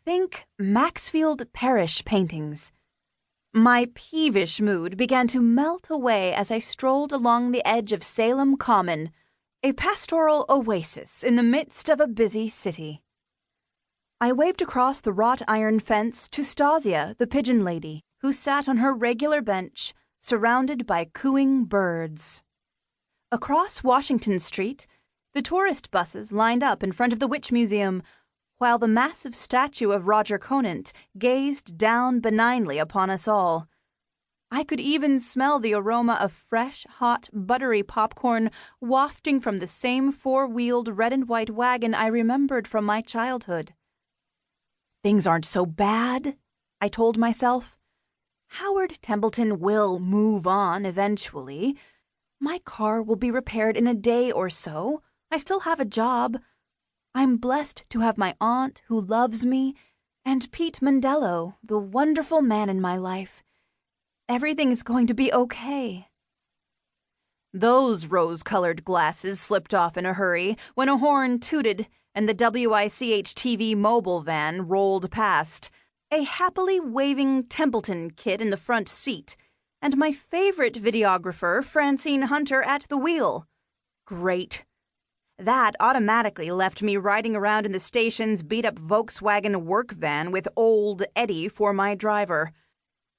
Think Maxfield Parrish paintings. My peevish mood began to melt away as I strolled along the edge of Salem Common, a pastoral oasis in the midst of a busy city. I waved across the wrought iron fence to Stasia, the pigeon lady, who sat on her regular bench, surrounded by cooing birds. Across Washington Street, the tourist buses lined up in front of the Witch Museum, while the massive statue of Roger Conant gazed down benignly upon us all. I could even smell the aroma of fresh, hot, buttery popcorn wafting from the same four-wheeled red and white wagon I remembered from my childhood. Things aren't so bad, I told myself. Howard Templeton will move on eventually. My car will be repaired in a day or so. I still have a job. I'm blessed to have my aunt who loves me, and Pete Mondello, the wonderful man in my life. Everything is going to be okay. Those rose-colored glasses slipped off in a hurry when a horn tooted and the WICH-TV mobile van rolled past, a happily waving Templeton kid in the front seat, and my favorite videographer, Francine Hunter, at the wheel. Great. That automatically left me riding around in the station's beat-up Volkswagen work van with old Eddie for my driver.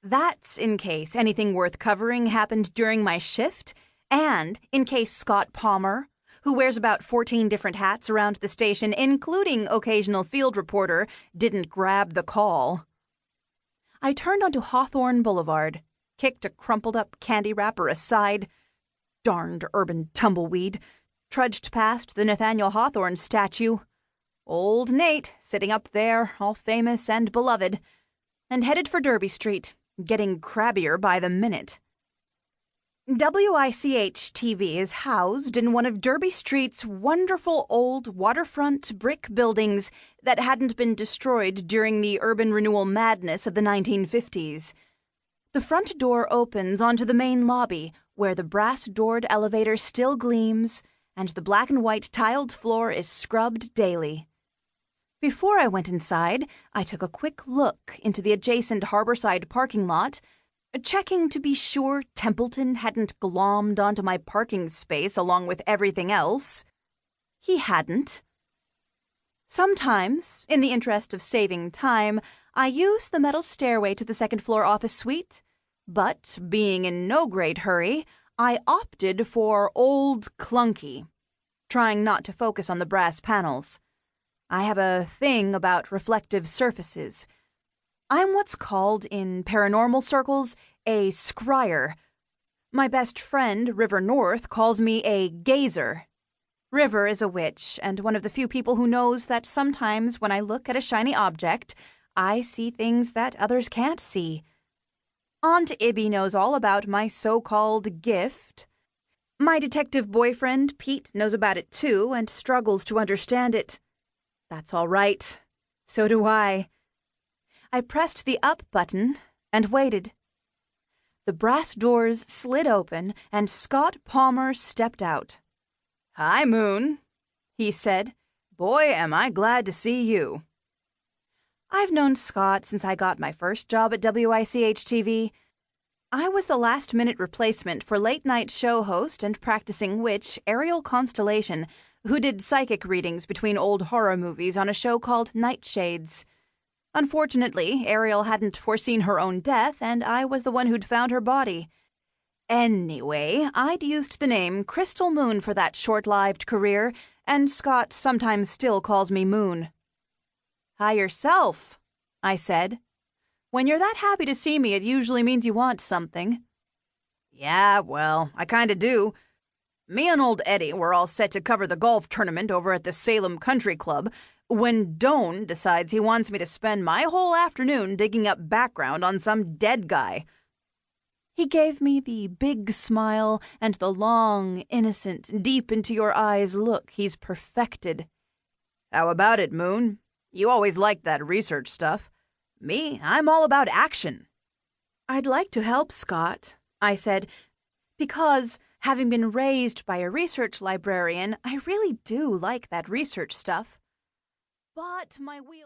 That's in case anything worth covering happened during my shift, and in case Scott Palmer, who wears about 14 different hats around the station, including occasional field reporter, didn't grab the call. I turned onto Hawthorne Boulevard, kicked a crumpled-up candy wrapper aside, darned urban tumbleweed, trudged past the Nathaniel Hawthorne statue, old Nate sitting up there, all famous and beloved, and headed for Derby Street, getting crabbier by the minute. WICH-TV is housed in one of Derby Street's wonderful old waterfront brick buildings that hadn't been destroyed during the urban renewal madness of the 1950s. The front door opens onto the main lobby, where the brass-doored elevator still gleams, and the black and white tiled floor is scrubbed daily. Before I went inside, I took a quick look into the adjacent harborside parking lot, checking to be sure Templeton hadn't glommed onto my parking space along with everything else. He hadn't. Sometimes, in the interest of saving time, I use the metal stairway to the second-floor office suite, but, being in no great hurry, I opted for Old Clunky, trying not to focus on the brass panels. I have a thing about reflective surfaces. I'm what's called, in paranormal circles, a scryer. My best friend, River North, calls me a gazer. River is a witch, and one of the few people who knows that sometimes when I look at a shiny object, I see things that others can't see. Aunt Ibby knows all about my so-called gift. My detective boyfriend, Pete, knows about it too and struggles to understand it. That's all right. So do I. I pressed the up button and waited. The brass doors slid open and Scott Palmer stepped out. "Hi, Moon," he said. "Boy, am I glad to see you." I've known Scott since I got my first job at WICH-TV. I was the last-minute replacement for late-night show host and practicing witch Ariel Constellation, who did psychic readings between old horror movies on a show called Nightshades. Unfortunately, Ariel hadn't foreseen her own death, and I was the one who'd found her body. Anyway, I'd used the name Crystal Moon for that short-lived career, and Scott sometimes still calls me Moon. "Hi yourself," I said. "When you're that happy to see me, it usually means you want something." "Yeah, well, I kinda do. Me and old Eddie were all set to cover the golf tournament over at the Salem Country Club when Doane decides he wants me to spend my whole afternoon digging up background on some dead guy." He gave me the big smile and the long, innocent, deep-into-your-eyes look he's perfected. "How about it, Moon? You always liked that research stuff. Me, I'm all about action." "I'd like to help, Scott," I said, "because, having been raised by a research librarian, I really do like that research stuff. But my wheel..."